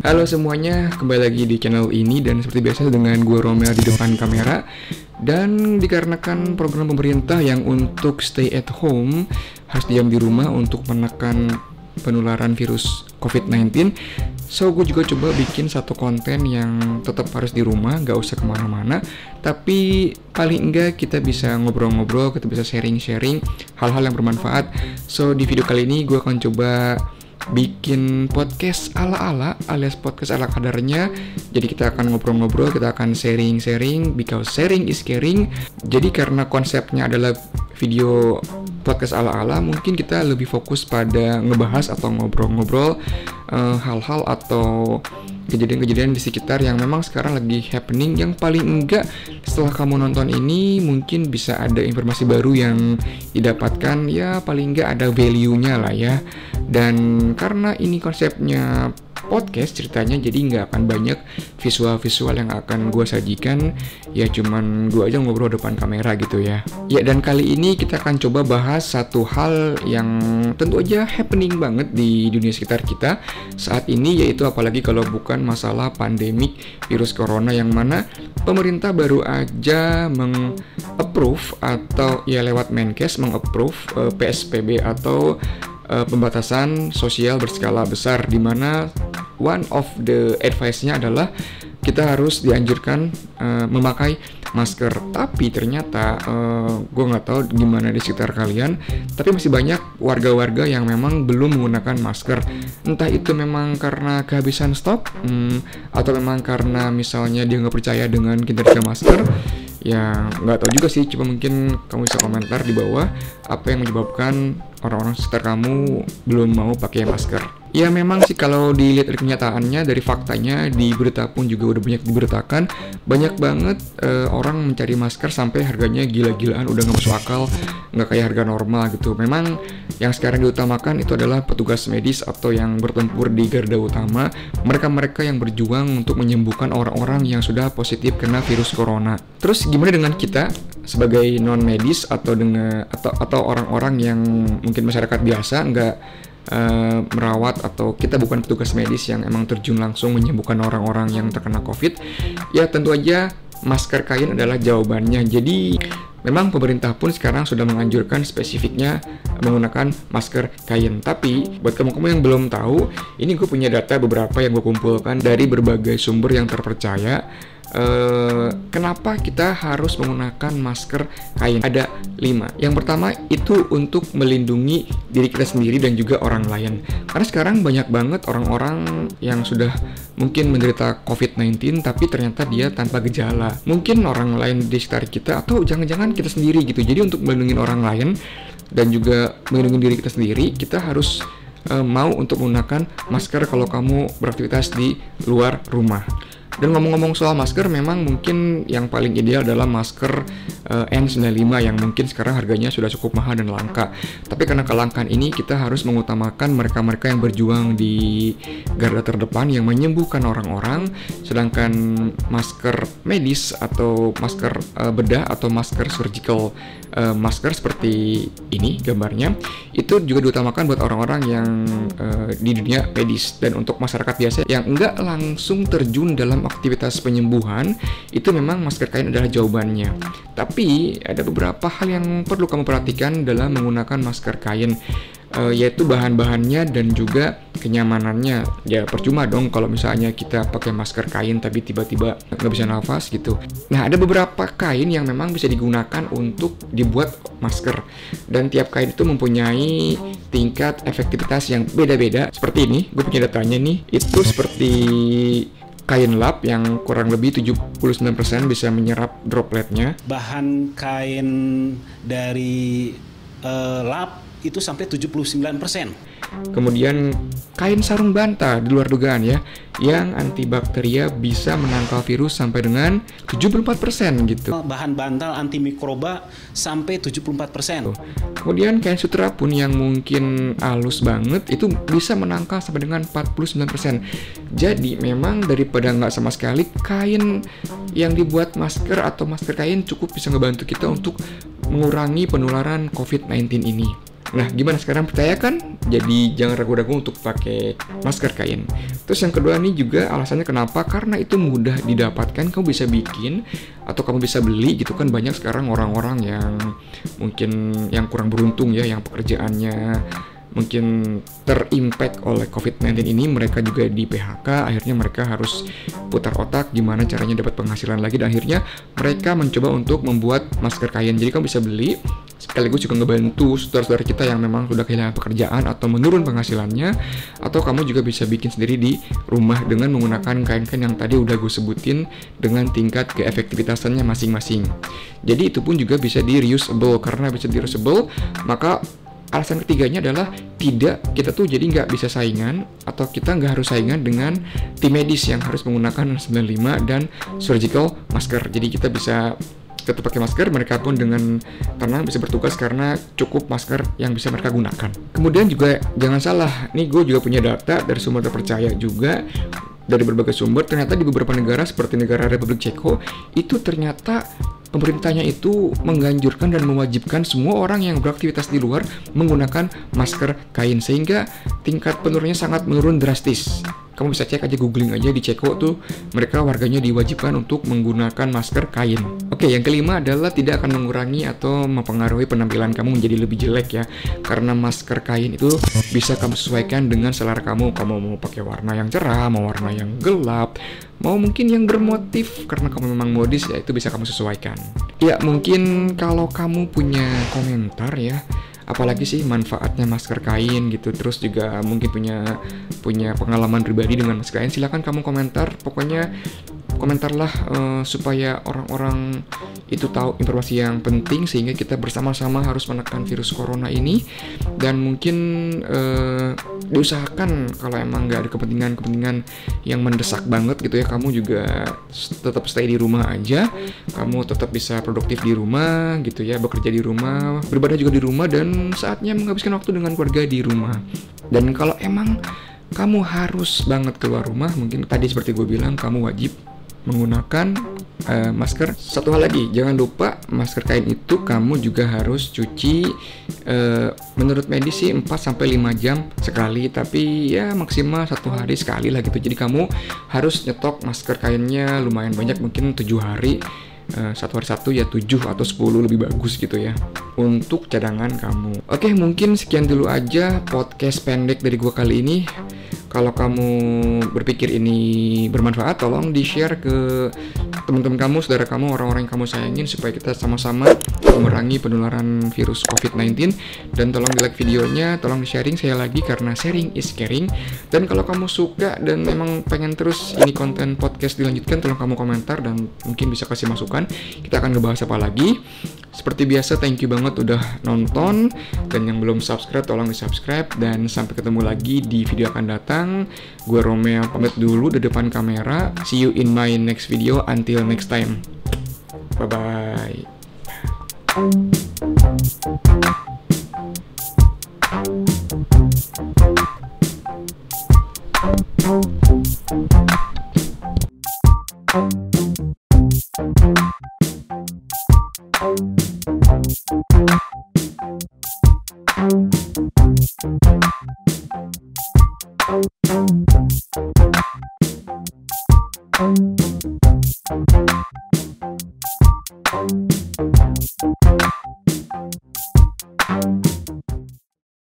Halo semuanya, kembali lagi di channel ini dan seperti biasa dengan gue Romel di depan kamera. Dan dikarenakan program pemerintah yang untuk stay at home, harus diam di rumah untuk menekan penularan virus COVID-19, so gue juga coba bikin satu konten yang tetap harus di rumah, gak usah kemana-mana, tapi paling enggak kita bisa ngobrol-ngobrol, kita bisa sharing-sharing hal-hal yang bermanfaat. So di video kali ini gue akan coba bikin podcast ala-ala alias podcast ala kadarnya. Jadi kita akan ngobrol-ngobrol, kita akan sharing-sharing, because sharing is caring. Jadi karena konsepnya adalah video podcast ala-ala, mungkin kita lebih fokus pada ngebahas atau ngobrol-ngobrol hal-hal atau kejadian-kejadian di sekitar yang memang sekarang lagi happening, yang paling enggak setelah kamu nonton ini mungkin bisa ada informasi baru yang didapatkan, ya paling enggak ada value-nya lah ya. Dan karena ini konsepnya podcast ceritanya, jadi nggak akan banyak visual-visual yang akan gue sajikan, ya cuman gue aja ngobrol depan kamera gitu ya. Ya, dan kali ini kita akan coba bahas satu hal yang tentu aja happening banget di dunia sekitar kita saat ini, yaitu apalagi kalau bukan masalah pandemik virus corona, yang mana pemerintah baru aja meng-approve atau ya lewat Menkes meng-approve PSBB atau pembatasan sosial berskala besar, di mana one of the advice-nya adalah kita harus dianjurkan memakai masker. Tapi ternyata gue nggak tahu gimana di sekitar kalian, tapi masih banyak warga-warga yang memang belum menggunakan masker. Entah itu memang karena kehabisan stok, atau memang karena misalnya dia nggak percaya dengan kinerja masker. Ya nggak tahu juga sih, coba mungkin kamu bisa komentar di bawah apa yang menyebabkan orang-orang sekitar kamu belum mau pakai masker. Ya memang sih kalau dilihat dari kenyataannya, dari faktanya, di berita pun juga udah banyak diberitakan, banyak banget orang mencari masker sampai harganya gila-gilaan, udah nggak masuk akal, nggak kayak harga normal gitu. Memang yang sekarang diutamakan itu adalah petugas medis atau yang bertempur di garda utama, mereka-mereka yang berjuang untuk menyembuhkan orang-orang yang sudah positif kena virus corona. Terus gimana dengan kita sebagai non medis atau orang-orang yang mungkin masyarakat biasa, nggak merawat, atau kita bukan petugas medis yang emang terjun langsung menyembuhkan orang-orang yang terkena COVID? Ya tentu aja masker kain adalah jawabannya. Jadi memang pemerintah pun sekarang sudah menganjurkan spesifiknya menggunakan masker kain. Tapi buat kamu-kamu yang belum tahu, ini gue punya data beberapa yang gue kumpulkan dari berbagai sumber yang terpercaya. Kenapa kita harus menggunakan masker kain? Ada 5. Yang pertama itu untuk melindungi diri kita sendiri dan juga orang lain. Karena sekarang banyak banget orang-orang yang sudah mungkin menderita COVID-19 tapi ternyata dia tanpa gejala. Mungkin orang lain di sekitar kita, atau jangan-jangan kita sendiri gitu. Jadi untuk melindungi orang lain dan juga melindungi diri kita sendiri, kita harus mau untuk menggunakan masker kalau kamu beraktivitas di luar rumah. Dan ngomong-ngomong soal masker, memang mungkin yang paling ideal adalah masker N95 yang mungkin sekarang harganya sudah cukup mahal dan langka. Tapi karena kelangkaan ini, kita harus mengutamakan mereka-mereka yang berjuang di garda terdepan yang menyembuhkan orang-orang. Sedangkan masker medis atau masker bedah atau masker surgical masker seperti ini gambarnya, itu juga diutamakan buat orang-orang yang di dunia medis. Dan untuk masyarakat biasa yang enggak langsung terjun dalam aktivitas penyembuhan, itu memang masker kain adalah jawabannya. Tapi ada beberapa hal yang perlu kamu perhatikan dalam menggunakan masker kain, yaitu bahan-bahannya dan juga kenyamanannya. Ya percuma dong kalau misalnya kita pakai masker kain tapi tiba-tiba nggak bisa nafas gitu. Nah, ada beberapa kain yang memang bisa digunakan untuk dibuat masker, dan tiap kain itu mempunyai tingkat efektivitas yang beda-beda. Seperti ini, gue punya datanya nih, itu seperti kain lap yang kurang lebih 79% bisa menyerap dropletnya. Bahan kain dari lap itu sampai 79%. Kemudian kain sarung bantal di luar dugaan ya, yang antibakteria bisa menangkal virus sampai dengan 74% gitu. Bahan bantal antimikroba sampai 74%. Kemudian kain sutra pun yang mungkin halus banget itu bisa menangkal sampai dengan 49%. Jadi memang daripada nggak sama sekali, kain yang dibuat masker atau masker kain cukup bisa ngebantu kita untuk mengurangi penularan COVID-19 ini. Nah, gimana sekarang, percaya kan? Jadi jangan ragu-ragu untuk pakai masker kain. Terus yang kedua nih juga alasannya kenapa, karena itu mudah didapatkan, kamu bisa bikin atau kamu bisa beli gitu kan. Banyak sekarang orang-orang yang mungkin yang kurang beruntung ya, yang pekerjaannya mungkin terimpact oleh COVID-19 ini, mereka juga di PHK, akhirnya mereka harus putar otak gimana caranya dapat penghasilan lagi, dan akhirnya mereka mencoba untuk membuat masker kain. Jadi kamu bisa beli, sekaligus juga ngebantu saudara-saudara kita yang memang sudah kehilangan pekerjaan atau menurun penghasilannya, atau kamu juga bisa bikin sendiri di rumah dengan menggunakan kain-kain yang tadi udah gue sebutin dengan tingkat keefektivitasannya masing-masing. Jadi itu pun juga bisa di reusable. Karena bisa di reusable, maka alasan ketiganya adalah kita tuh jadi nggak bisa saingan, atau kita nggak harus saingan dengan tim medis yang harus menggunakan 95 dan surgical masker. Jadi kita bisa tetap pakai masker, mereka pun dengan tenang bisa bertugas karena cukup masker yang bisa mereka gunakan. Kemudian juga jangan salah, nih gue juga punya data dari sumber terpercaya juga, dari berbagai sumber. Ternyata di beberapa negara seperti negara Republik Ceko itu ternyata pemerintahnya itu menganjurkan dan mewajibkan semua orang yang beraktivitas di luar menggunakan masker kain, sehingga tingkat penurunannya sangat menurun drastis. Kamu bisa cek aja, googling aja di Ceko tuh, mereka warganya diwajibkan untuk menggunakan masker kain. Oke, yang kelima adalah tidak akan mengurangi atau mempengaruhi penampilan kamu menjadi lebih jelek ya, karena masker kain itu bisa kamu sesuaikan dengan selera kamu. Kamu mau pakai warna yang cerah, mau warna yang gelap, mau mungkin yang bermotif, karena kamu memang modis ya, itu bisa kamu sesuaikan. Ya, mungkin kalau kamu punya komentar ya, apalagi sih manfaatnya masker kain gitu, terus juga mungkin punya pengalaman pribadi dengan masker kain, silakan kamu komentar. Pokoknya komentarlah supaya orang-orang itu tahu informasi yang penting, sehingga kita bersama-sama harus menekan virus corona ini. Dan mungkin diusahakan kalau emang nggak ada kepentingan yang mendesak banget gitu ya, kamu juga tetap stay di rumah aja, kamu tetap bisa produktif di rumah gitu ya, bekerja di rumah, beribadah juga di rumah, dan saatnya menghabiskan waktu dengan keluarga di rumah. Dan kalau emang kamu harus banget keluar rumah, mungkin tadi seperti gue bilang, kamu wajib menggunakan masker. Satu hal lagi, jangan lupa masker kain itu kamu juga harus cuci, menurut medis sih 4-5 jam sekali, tapi ya maksimal 1 hari sekali lah gitu. Jadi kamu harus nyetok masker kainnya lumayan banyak, mungkin 7 hari, 1 hari 1 ya 7 atau 10 lebih bagus gitu ya, untuk cadangan kamu. Oke, mungkin sekian dulu aja podcast pendek dari gua kali ini. Kalau kamu berpikir ini bermanfaat, tolong di-share ke teman-teman kamu, saudara kamu, orang-orang yang kamu sayangin, supaya kita sama-sama mengurangi penularan virus COVID-19. Dan tolong di-like videonya, tolong di-sharing sekali lagi, karena sharing is caring. Dan kalau kamu suka dan memang pengen terus ini konten podcast dilanjutkan, tolong kamu komentar dan mungkin bisa kasih masukan. Kita akan ngebahas apa lagi. Seperti biasa, thank you banget udah nonton, dan yang belum subscribe tolong di-subscribe, dan sampai ketemu lagi di video akan datang. Gue Romeo pamit dulu di depan kamera. See you in my next video. Until next time. Bye-bye.